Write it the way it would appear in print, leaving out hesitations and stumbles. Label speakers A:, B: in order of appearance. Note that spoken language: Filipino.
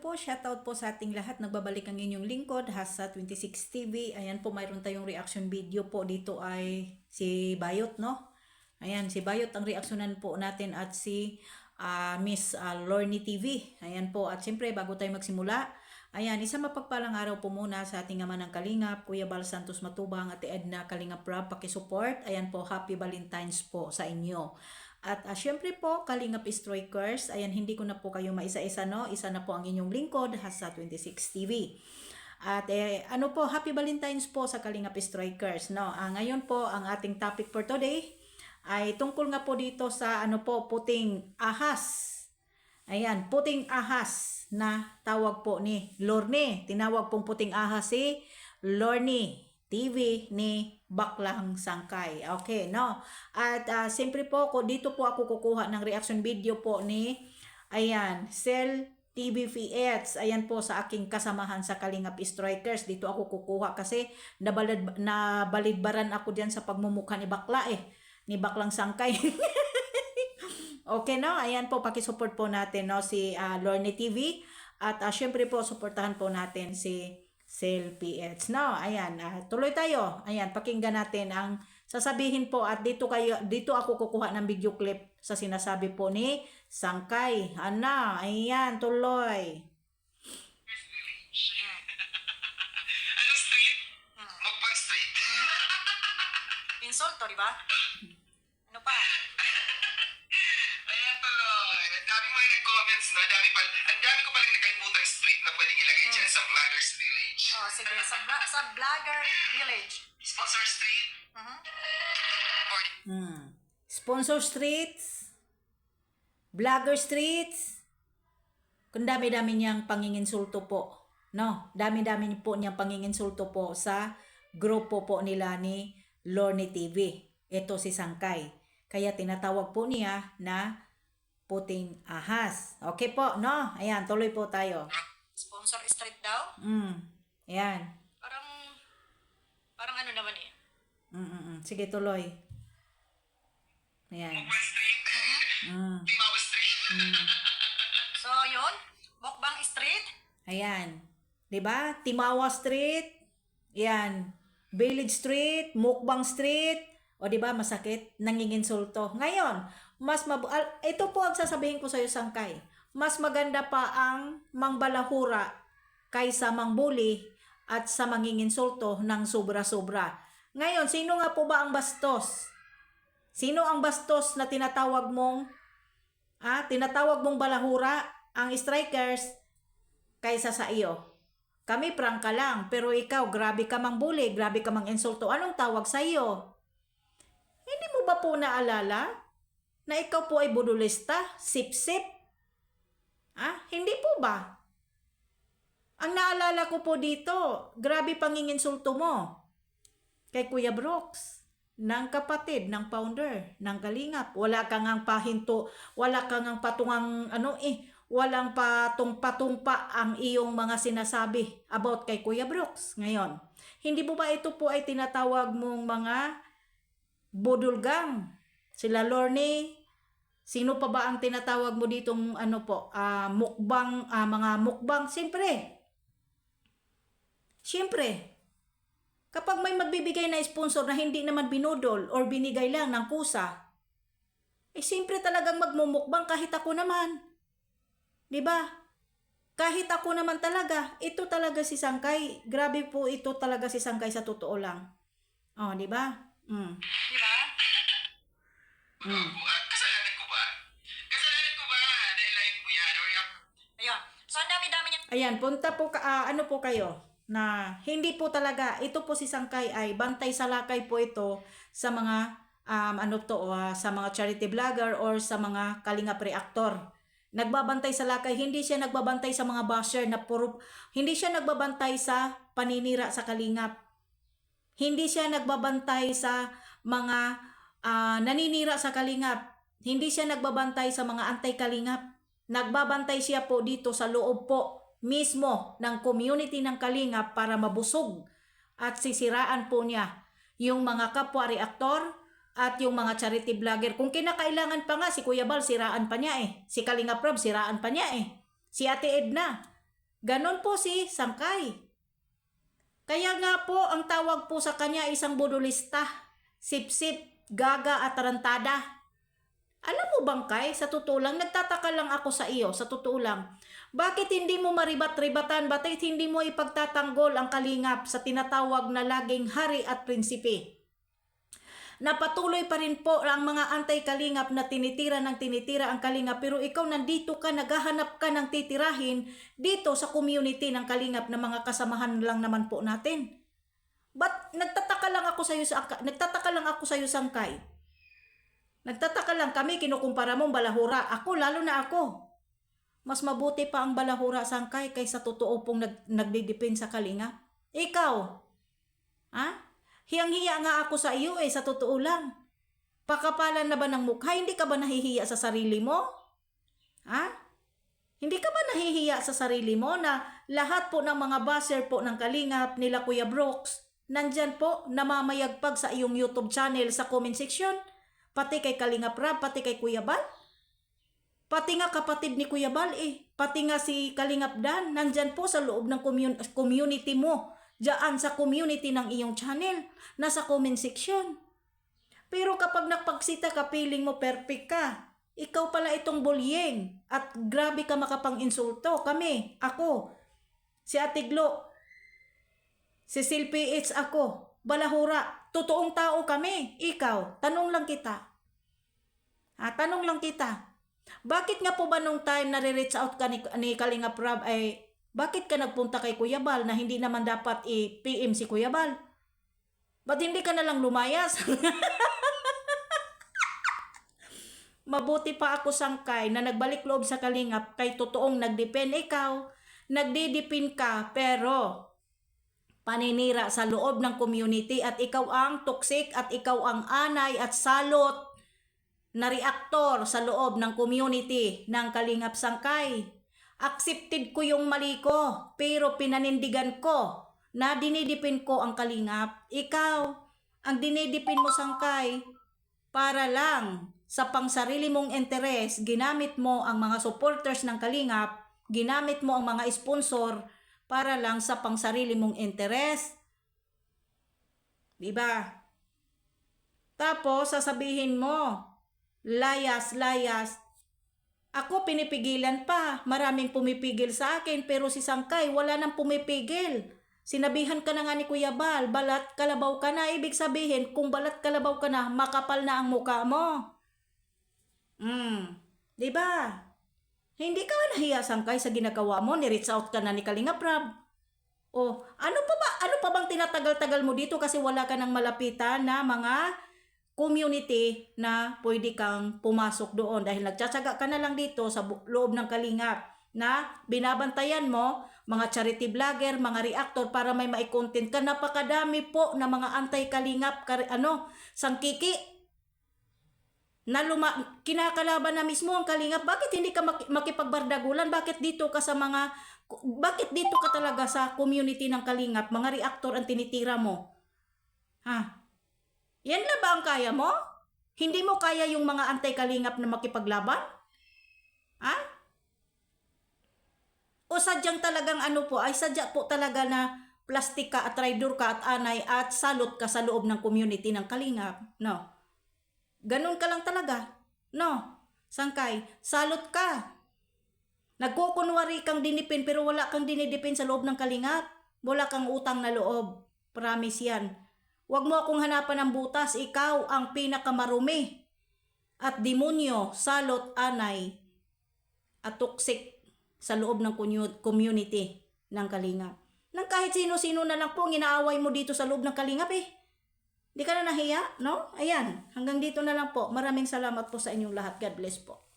A: po, shoutout po sa ating lahat. Nagbabalik ang inyong lingkod, Hasa 26 TV. Ayan po, mayroon tayong reaction video po. Dito ay si Bayot, no? Ayan, si Bayot ang reaksyonan po natin at si Miss Lorny TV. Ayan po, at siyempre, bago tayo magsimula, ayan, isang mapagpalang araw po muna sa ating ama ng Kalingap, Kuya Bal Santos Matubang at Edna Kalingap Rab, pakisupport. Ayan po, Happy Valentine's po sa inyo. At syempre po, Kalingap Strikers, ayan, hindi ko na po kayo maisa-isa, no? Isa na po ang inyong lingkod, Hasa 26 TV. At ano po, Happy Valentine's po sa Kalingap Strikers, no? Ngayon po, ang ating topic for today ay tungkol nga po dito sa ano po, puting ahas. Ayan, puting ahas na tawag po ni Lorny. Tinawag pong puting ahas si Lorny TV ni Baklang Sangkay. Okay, no? At siyempre po, dito po ako kukuha ng reaction video po ni, ayan, Cell TV VX. Ayan po sa aking kasamahan sa Kalingap Strikers. Dito ako kukuha kasi nabalidbaran ako dyan sa pagmumukha ni Bakla ni Baklang Sangkay. Okay, no? Ayan po, pakisupport po natin, no, si Lorny TV. At syempre po, supportahan po natin si Cell PH. No, ayan, tuloy tayo. Ayan, pakinggan natin ang sasabihin po at dito ako kukuha ng video clip sa sinasabi po ni Sangkay. Ana, ayan, tuloy.
B: Anong street? Mukbang street.
C: Insulto, di ba? Ano pa?
B: Ayan tuloy. Ang dami mga nag-comments na. Ang dami ko palang nakalimutang street na pwedeng ilagay dyan sa Vloggers Village.
C: Oh, sige, sa Vlogger Village.
B: Sponsor street?
A: Sponsor streets, Vlogger streets. Kung dami-dami niyang panginginsulto po. No, dami-dami po niyang panginginsulto po sa grupo po nila ni Lorny TV. Ito si Sangkay. Kaya tinatawag po niya na puting ahas. Okay po, no? Ayan, tuloy po tayo.
C: Sponsor street daw?
A: Ayan.
C: Parang ano naman eh.
A: Sige, tuloy. Ayan.
B: Mukbang street? Timawa street?
C: So, yun. Mukbang street.
A: Ayan. 'Di ba? Timawa Street. Ayan. Village Street, Mukbang Street. O 'di ba, masakit, nanginginsulto. Ngayon, ito po ang sasabihin ko sa iyo, Sangkay. Mas maganda pa ang mangbalahura kaysa mangbuli at sa manginginsulto ng sobra-sobra. Ngayon, sino nga po ba ang bastos? Sino ang bastos na tinatawag mong balahura, ang strikers, kaysa sa iyo? Kami prangka lang, pero ikaw, grabe ka mang bully, grabe ka mang insulto. Anong tawag sa iyo? Hindi mo ba po naalala na ikaw po ay budulista, sip-sip? Hindi po ba? Ang naalala ko po dito, grabe panginginsulto mo kay Kuya Brooks, ng kapatid, ng founder, ng Kalingap. Wala kang ang pahinto, wala kang ang patungang walang patungpa ang iyong mga sinasabi about kay Kuya Brooks ngayon. Hindi mo ba ito po ay tinatawag mong mga budulgang? Sila Lorny, sino pa ba ang tinatawag mo ditong mukbang, mga mukbang? Siyempre, kapag may magbibigay na sponsor na hindi naman binudol or binigay lang ng kusa, siyempre talagang magmumukbang kahit ako naman. 'Di ba? Kahit ako naman talaga, ito talaga si Sangkay. Grabe po ito talaga si Sangkay sa totoo lang. Oh, 'di ba?
C: Di ba?
B: Kasalanan ko ba? Kasalanan ko ba? Dahil live ko yan.
C: Ayun. So, ang dami-dami niyang...
A: Ayan, punta po ano po kayo na hindi po talaga ito po si Sangkay ay bantay sa lakay po ito sa mga sa mga charity vlogger or sa mga Kalingap reactor. Nagbabantay sa lakay, hindi siya nagbabantay sa mga basher na hindi siya nagbabantay sa paninira sa Kalingap. Hindi siya nagbabantay sa mga naninira sa Kalingap. Hindi siya nagbabantay sa mga anti-Kalingap. Nagbabantay siya po dito sa loob po mismo ng community ng Kalingap para mabusog at sisiraan po niya yung mga kapwa reaktor at yung mga charity vlogger. Kung kinakailangan pa nga, si Kuya Bal, siraan pa niya Si Kalingap Rab, siraan pa niya Si Ate Edna, Ganon po si Sangkay. Kaya nga po, ang tawag po sa kanya isang budulista, sip-sip, gaga at tarantada. Alam mo bang Kay, sa totoo lang, nagtataka lang ako sa iyo, sa totoo lang. Bakit hindi mo maribat-ribatan, bakit hindi mo ipagtatanggol ang kalingap sa tinatawag na laging hari at prinsipe? Napatuloy pa rin po ang mga anti-kalingap na tinitira ang kalingap, pero ikaw nandito ka, naghahanap ka ng titirahin dito sa community ng kalingap na mga kasamahan lang naman po natin. But nagtataka lang ako sa iyo Sangkay. Nagtataka lang kami, kinukumpara mong balahura. Ako, lalo na ako. Mas mabuti pa ang balahura Sangkay kaysa totoo pong nagdidipin sa kalingap. Ikaw, ha? Hiyang-hiya nga ako sa iyo sa totoo lang. Pakapalan na ba ng mukha? Hindi ka ba nahihiya sa sarili mo? Ha? Hindi ka ba nahihiya sa sarili mo na lahat po ng mga buzzer po ng kalingap nila Kuya Brooks, nandyan po, namamayagpag sa iyong YouTube channel sa comment section? Pati kay Kalingap Rab, pati kay Kuya Bal? Pati nga kapatid ni Kuya Bal pati nga si Kalingap Dan, nandyan po sa loob ng community mo. Diyan sa community ng iyong channel, nasa comment section. Pero kapag nagpagsita ka, feeling mo perfect ka. Ikaw pala itong bulyeng at grabe ka makapang-insulto. Kami, ako, si Ate Glo, si Silpi H ako, balahura, totoong tao kami. Ikaw, tanong lang kita. Tanong lang kita. Bakit nga po ba nung time na re-reach out ka ni Kalingap Rab bakit ka nagpunta kay Kuya Bal na hindi naman dapat i-PM si Kuya Bal? Ba't hindi ka na lang lumayas? Mabuti pa ako Sangkay na nagbalik loob sa kalingap kay totoong nagdepend ikaw. Nagdidipin ka pero paninira sa loob ng community at ikaw ang toxic at ikaw ang anay at salot na reaktor sa loob ng community ng Kalingap Sangkay. Accepted ko yung mali ko, pero pinanindigan ko na dinidipin ko ang kalingap. Ikaw, ang dinidipin mo Sangkay, para lang sa pangsarili mong interes, ginamit mo ang mga supporters ng kalingap, ginamit mo ang mga sponsor para lang sa pangsarili mong interes. Diba? Tapos, sasabihin mo, layas, ako pinipigilan pa. Maraming pumipigil sa akin pero si Sangkay wala nang pumipigil. Sinabihan ka na nga ni Kuya Bal, balat kalabaw ka na. Ibig sabihin, kung balat kalabaw ka na, makapal na ang mukha mo. Diba? Hindi ka ba nahiya Sangkay sa ginagawa mo? Ni-reach out ka na ni Kalingap Rab. Ano pa bang tinatagal-tagal mo dito kasi wala ka nang malapitan na mga community na pwede kang pumasok doon dahil nagtsatsaga ka na lang dito sa loob ng kalingap na binabantayan mo mga charity vlogger, mga reactor para may mai-content ka. Napakadami po na mga anti-kalingap sangkiki na kinakalaban na mismo ang kalingap. Bakit hindi ka makipagbardagulan? Bakit dito ka talaga sa community ng kalingap? Mga reactor ang tinitira mo. Yan na ba ang kaya mo? Hindi mo kaya yung mga anti-kalingap na makipaglaban? O sadyang talagang sadya po talaga na plastic ka at traidor ka at anay at salot ka sa loob ng community ng kalingap? No. Ganun ka lang talaga? No. Sangkay, salot ka. Nagkukunwari kang dinipin pero wala kang dinidipin sa loob ng kalingap. Wala kang utang na loob. Promise yan. Huwag mo akong hanapan ng butas, ikaw ang pinakamarumi at demonyo, salot, anay at toxic sa loob ng community ng kalingap. Nang kahit sino-sino na lang po inaaway mo dito sa loob ng kalingap Di ka na nahiya, no? Ayan, hanggang dito na lang po. Maraming salamat po sa inyong lahat. God bless po.